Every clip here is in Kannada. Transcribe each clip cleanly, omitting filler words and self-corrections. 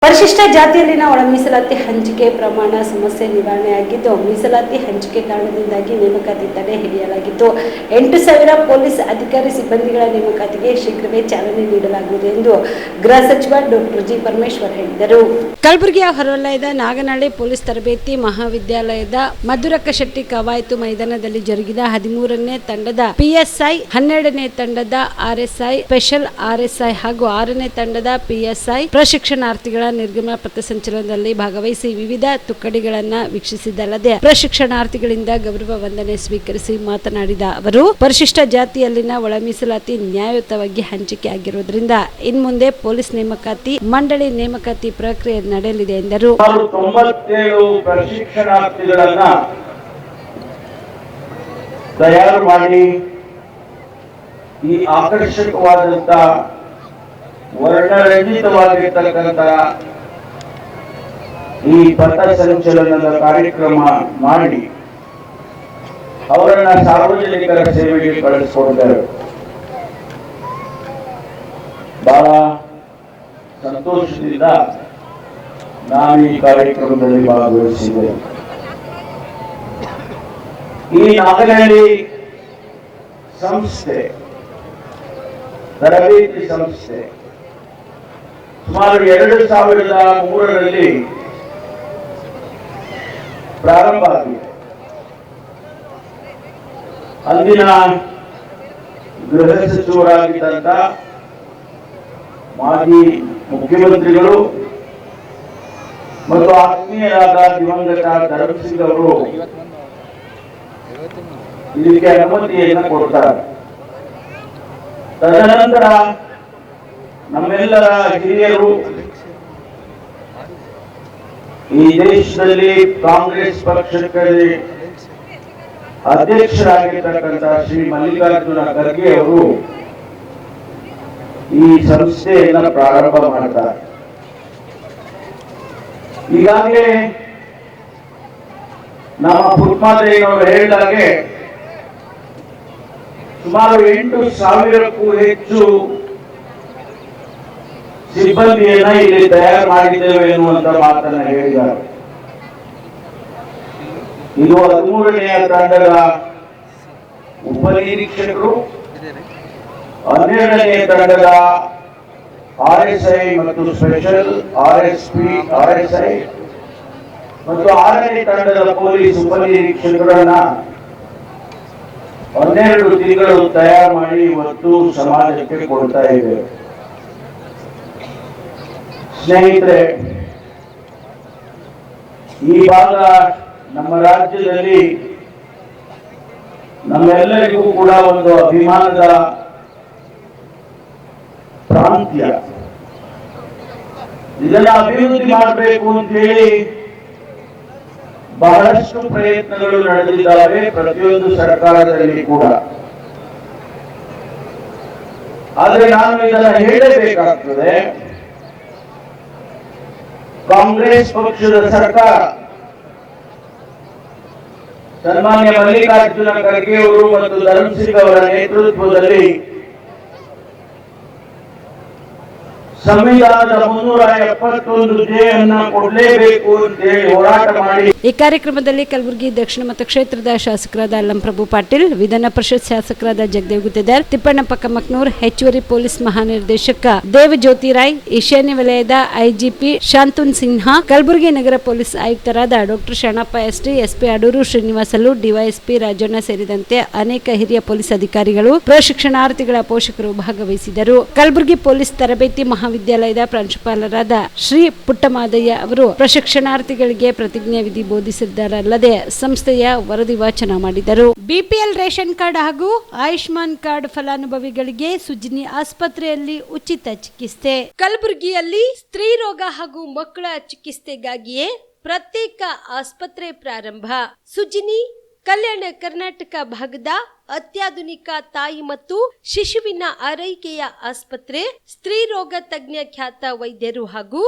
ಪರಿಶಿಷ್ಟ ಜಾತಿಯಲ್ಲಿನ ಒಳ ಮೀಸಲಾತಿ ಹಂಚಿಕೆ ಪ್ರಮಾಣ ಸಮಸ್ಯೆ ನಿವಾರಣೆಯಾಗಿದ್ದು, ಮೀಸಲಾತಿ ಹಂಚಿಕೆ ಕಾರಣದಿಂದಾಗಿ ನೇಮಕಾತಿ ತಡೆ ಹಿಡಿಯಲಾಗಿತ್ತು. 8,000 ಪೊಲೀಸ್ ಅಧಿಕಾರಿ ಸಿಬ್ಬಂದಿಗಳ ನೇಮಕಾತಿಗೆ ಶೀಘ್ರವೇ ಚಾಲನೆ ನೀಡಲಾಗುವುದು ಎಂದು ಗೃಹ ಸಚಿವ ಡಾಕ್ಟರ್ ಜಿ. ಪರಮೇಶ್ವರ್ ಹೇಳಿದರು. ಕಲಬುರಗಿಯ ಹೊರವಲಯದ ನಾಗನಹಳ್ಳಿ ಪೊಲೀಸ್ ತರಬೇತಿ ಮಹಾವಿದ್ಯಾಲಯದ ಮಧುರಕಶೆಟ್ಟಿ ಕವಾಯತು ಮೈದಾನದಲ್ಲಿ ಜರುಗಿದ 13ನೇ ತಂಡದ ಪಿಎಸ್ಐ, 12ನೇ ತಂಡದ ಆರ್ಎಸ್ಐ, ಸ್ಪೆಷಲ್ ಆರ್ಎಸ್ಐ ಹಾಗೂ 6ನೇ ತಂಡದ ಪಿಎಸ್ಐ ಪ್ರಶಿಕ್ಷಣಾರ್ಥಿಗಳ ನಿರ್ಗಮನ ಪಥಸಂಚಲನದಲ್ಲಿ ಭಾಗವಹಿಸಿ ವಿವಿಧ ತುಕಡಿಗಳನ್ನು ವೀಕ್ಷಿಸಿದಲ್ಲದೆ ಪ್ರಶಿಕ್ಷಣಾರ್ಥಿಗಳಿಂದ ಗೌರವ ವಂದನೆ ಸ್ವೀಕರಿಸಿ ಮಾತನಾಡಿದ ಅವರು, ಪರಿಶಿಷ್ಟ ಜಾತಿಯಲ್ಲಿನ ಒಳ ಮೀಸಲಾತಿ ನ್ಯಾಯಯುತವಾಗಿ ಹಂಚಿಕೆ ಆಗಿರುವುದರಿಂದ ಇನ್ಮುಂದೆ ಪೊಲೀಸ್ ನೇಮಕಾತಿ ಮಂಡಳಿ ನೇಮಕಾತಿ ಪ್ರಕ್ರಿಯೆ ನಡೆಯಲಿದೆ ಎಂದರು. 97 ಪ್ರಶಿಕ್ಷಣಾರ್ಥಿಗಳನ್ನ ತಯಾರು ಮಾಡಿ ಈ ಆಕರ್ಷಕವಾದಂತ ವರ್ಣರಂಜಿತವಾಗಿರ್ತಕ್ಕಂಥ ಈ ಪಥಸಂಚಲನದ ಕಾರ್ಯಕ್ರಮ ಮಾಡಿ ಅವರನ್ನ ಸಾರ್ವಜನಿಕರ ಸೇವೆಗೆ ಕಳಿಸಿಕೊಡ್ತಾರೆ. ಬಹಳ ಸಂತೋಷದಿಂದ ನಾನು ಈ ಕಾರ್ಯಕ್ರಮದಲ್ಲಿ ಭಾಗವಹಿಸಿದೆ. ಈ ನಾಗನಹಳ್ಳಿ ಸಂಸ್ಥೆ ತರಬೇತಿ ಸಂಸ್ಥೆ ಸುಮಾರು 2003ರಲ್ಲಿ ಪ್ರಾರಂಭ ಆಗಿದೆ. ಅಂದಿನ ಗೃಹ ಸಚಿವರಾಗಿದ್ದಂತ ಮಾಜಿ ಮುಖ್ಯಮಂತ್ರಿಗಳು ಮತ್ತು ಆತ್ಮೀಯರಾದ ದಿವಂಗತ ಧರ್ಮಸಿಂಗ್ ಅವರು ಇದಕ್ಕೆ ಅನುಮತಿಯನ್ನು ಕೊಡ್ತಾರೆ. ತದನಂತರ ನಮ್ಮೆಲ್ಲರ ಹಿರಿಯರು ಈ ದೇಶದಲ್ಲಿ ಕಾಂಗ್ರೆಸ್ ಪಕ್ಷಕ್ಕೆ ಅಧ್ಯಕ್ಷರಾಗಿರ್ತಕ್ಕಂಥ ಶ್ರೀ ಮಲ್ಲಿಕಾರ್ಜುನ ಖರ್ಗೆ ಅವರು ಈ ಸಂಸ್ಥೆಯನ್ನು ಪ್ರಾರಂಭ ಮಾಡ್ತಾರೆ. ಈಗಾಗಲೇ ನಮ್ಮ ಪುಟ್ಮಾದೇವಿಯವರು ಹೇಳಿದಾಗೆ ಸುಮಾರು 8,000ಕ್ಕೂ ಹೆಚ್ಚು ಸಿಬ್ಬಂದಿಯನ್ನ ಇಲ್ಲಿ ತಯಾರು ಮಾಡಿದ್ದೇವೆ ಎನ್ನುವಂತ ಮಾತನ್ನ ಹೇಳಿದ್ದಾರೆ. ಇದು 13ನೇ ತಂಡದ ಉಪನಿರೀಕ್ಷಕರು, 12ನೇ ತಂಡದ ಆರ್ಎಸ್ಐ ಮತ್ತು ಸ್ಪೆಷಲ್ ಆರ್ಎಸ್ಪಿ ಆರ್ಎಸ್ಐ ಮತ್ತು 6ನೇ ತಂಡದ ಪೊಲೀಸ್ ಉಪನಿರೀಕ್ಷಕರನ್ನ 12 ತಿಂಗಳು ತಯಾರು ಮಾಡಿ ಇವತ್ತು ಸಮಾಜಕ್ಕೆ ಕೊಡ್ತಾ ಇದ್ದೇವೆ. ಸ್ನೇಹಿತರೆ, ಈ ಭಾಗ ನಮ್ಮ ರಾಜ್ಯದಲ್ಲಿ ನಮ್ಮೆಲ್ಲರಿಗೂ ಕೂಡ ಒಂದು ಅಭಿಮಾನದ ಪ್ರಾಂತ್ಯ. ಇದನ್ನ ಅಭಿವೃದ್ಧಿ ಮಾಡಬೇಕು ಅಂತ ಹೇಳಿ ಬಹಳಷ್ಟು ಪ್ರಯತ್ನಗಳು ನಡೆದಿದ್ದಾವೆ ಪ್ರತಿಯೊಂದು ಸರ್ಕಾರದಲ್ಲಿ ಕೂಡ. ಆದರೆ ನಾನು ಇದನ್ನ ಹೇಳಬೇಕಾಗ್ತದೆ, ಕಾಂಗ್ರೆಸ್ ಪಕ್ಷದ ಸರ್ಕಾರ ಸನ್ಮಾನ್ಯ ಮಲ್ಲಿಕಾರ್ಜುನ ಖರ್ಗೆ ಅವರು ಮತ್ತು ಧರ್ಮಸಿಂಗ್ ಅವರ ನೇತೃತ್ವದಲ್ಲಿ ಸಂವಿಧಾನದ 371 ಅನ್ನ ಕೊಡಲೇಬೇಕು ಅಂತ ಹೇಳಿ ಹೋರಾಟ ಮಾಡಿ. ಈ ಕಾರ್ಯಕ್ರಮದಲ್ಲಿ ಕಲಬುರಗಿ ದಕ್ಷಿಣ ಮತಕ್ಷೇತ್ರದ ಶಾಸಕರಾದ ಅಲ್ಲಂಪ್ರಭು ಪಾಟೀಲ್, ವಿಧಾನ ಪರಿಷತ್ ಶಾಸಕರಾದ ಜಗದೇವ್ ಗುತ್ತೇದಾರ್, ತಿಪ್ಪಣ್ಣಪ್ಪ ಕಮಕ್ನೂರ್, ಹೆಚ್ಚುವರಿ ಪೊಲೀಸ್ ಮಹಾನಿರ್ದೇಶಕ ದೇವಜ್ಯೋತಿ ರಾಯ್, ಈಶಾನ್ಯ ವಲಯದ ಐಜಿಪಿ ಶಾಂತುನ್ ಸಿನ್ಹಾ, ಕಲಬುರಗಿ ನಗರ ಪೊಲೀಸ್ ಆಯುಕ್ತರಾದ doctor Sharanappa ST, SP Adoor Srinivasulu, DYSP Rajanna ಸೇರಿದಂತೆ ಅನೇಕ ಹಿರಿಯ ಪೊಲೀಸ್ ಅಧಿಕಾರಿಗಳು, ಪ್ರಶಿಕ್ಷಣಾರ್ಥಿಗಳ ಪೋಷಕರು ಭಾಗವಹಿಸಿದರು. ಕಲಬುರಗಿ ಪೊಲೀಸ್ ತರಬೇತಿ ಮಹಾವಿದ್ಯಾಲಯದ ಪ್ರಾಂಶುಪಾಲರಾದ ಶ್ರೀ ಪುಟ್ಟಮಾದಯ್ಯ ಅವರು ಪ್ರಶಿಕ್ಷಣಾರ್ಥಿಗಳಿಗೆ ಪ್ರತಿಜ್ಞಾ ವಿಧಿ ಬೋಧಿಸಿದ್ದಾರಲ್ಲದೆ ಸಂಸ್ಥೆಯ ವರದಿ ವಾಚನ ಮಾಡಿದರು. ಬಿಪಿಎಲ್ ರೇಷನ್ ಕಾರ್ಡ್ ಹಾಗೂ ಆಯುಷ್ಮಾನ್ ಕಾರ್ಡ್ ಫಲಾನುಭವಿಗಳಿಗೆ ಸುಜ್ನಿ ಆಸ್ಪತ್ರೆಯಲ್ಲಿ ಉಚಿತ ಚಿಕಿತ್ಸೆ. ಕಲಬುರಗಿಯಲ್ಲಿ ಸ್ತ್ರೀ ರೋಗ ಹಾಗೂ ಮಕ್ಕಳ ಚಿಕಿತ್ಸೆಗಾಗಿಯೇ ಪ್ರತ್ಯೇಕ ಆಸ್ಪತ್ರೆ ಪ್ರಾರಂಭ. ಸುಜ್ನಿ ಕಲ್ಯಾಣ ಕರ್ನಾಟಕ ಭಾಗದ ಅತ್ಯಾಧುನಿಕ ತಾಯಿ ಮತ್ತು ಶಿಶುವಿನ ಆರೈಕೆಯ ಆಸ್ಪತ್ರೆ. ಸ್ತ್ರೀ ರೋಗ ತಜ್ಞ ಖ್ಯಾತ ವೈದ್ಯರು ಹಾಗೂ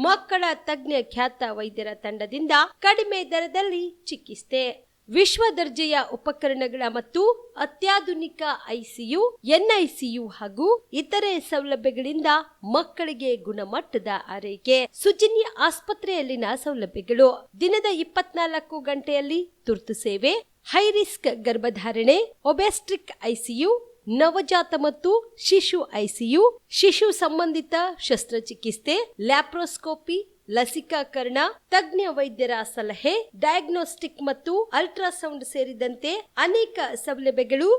ಮಕ್ಕಳ ತಜ್ಞ ಖ್ಯಾತ ವೈದ್ಯರ ತಂಡದಿಂದ ಕಡಿಮೆ ದರದಲ್ಲಿ ಚಿಕಿತ್ಸೆ. ವಿಶ್ವ ದರ್ಜೆಯ ಉಪಕರಣಗಳ ಮತ್ತು ಅತ್ಯಾಧುನಿಕ ICU, NICU ಹಾಗೂ ಇತರೆ ಸೌಲಭ್ಯಗಳಿಂದ ಮಕ್ಕಳಿಗೆ ಗುಣಮಟ್ಟದ ಆರೈಕೆ. ಸುಜಿನ್ಯ ಆಸ್ಪತ್ರೆಯಲ್ಲಿನ ಸೌಲಭ್ಯಗಳು: ದಿನದ 24 ಗಂಟೆಯಲ್ಲಿ ತುರ್ತು ಸೇವೆ, ಹೈ ರಿಸ್ಕ್ ಗರ್ಭಧಾರಣೆ, ಒಬೆಸ್ಟ್ರಿಕ್ ICU, ನವಜಾತ ಮತ್ತು ಶಿಶು ICU, ಶಿಶು ಸಂಬಂಧಿತ ಶಸ್ತ್ರಚಿಕಿತ್ಸೆ, ಲ್ಯಾಪ್ರೋಸ್ಕೋಪಿ, ಲಸಿಕಾಕರಣ, ತಜ್ಞ ವೈದ್ಯರ ಸಲಹೆ, ಡಯಾಗ್ನೋಸ್ಟಿಕ್ ಮತ್ತು ಅಲ್ಟ್ರಾಸೌಂಡ್ ಸೇರಿದಂತೆ ಅನೇಕ ಸೌಲಭ್ಯಗಳು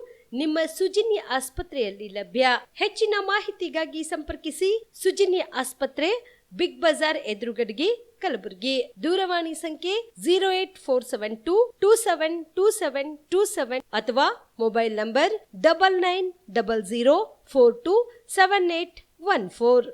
ನಿಮ್ಮ ಸುಜಿನ್ಯ ಆಸ್ಪತ್ರೆಯಲ್ಲಿ ಲಭ್ಯ. ಹೆಚ್ಚಿನ ಮಾಹಿತಿಗಾಗಿ ಸಂಪರ್ಕಿಸಿ ಸುಜಿನ್ಯ ಆಸ್ಪತ್ರೆ, ಬಿಗ್ ಬಜಾರ್ ಎದುರುಗಡೆಗೆ, ಕಲಬುರಗಿ. ದೂರವಾಣಿ ಸಂಖ್ಯೆ 08472272727 ಅಥವಾ ಮೊಬೈಲ್ ನಂಬರ್ 9900427814.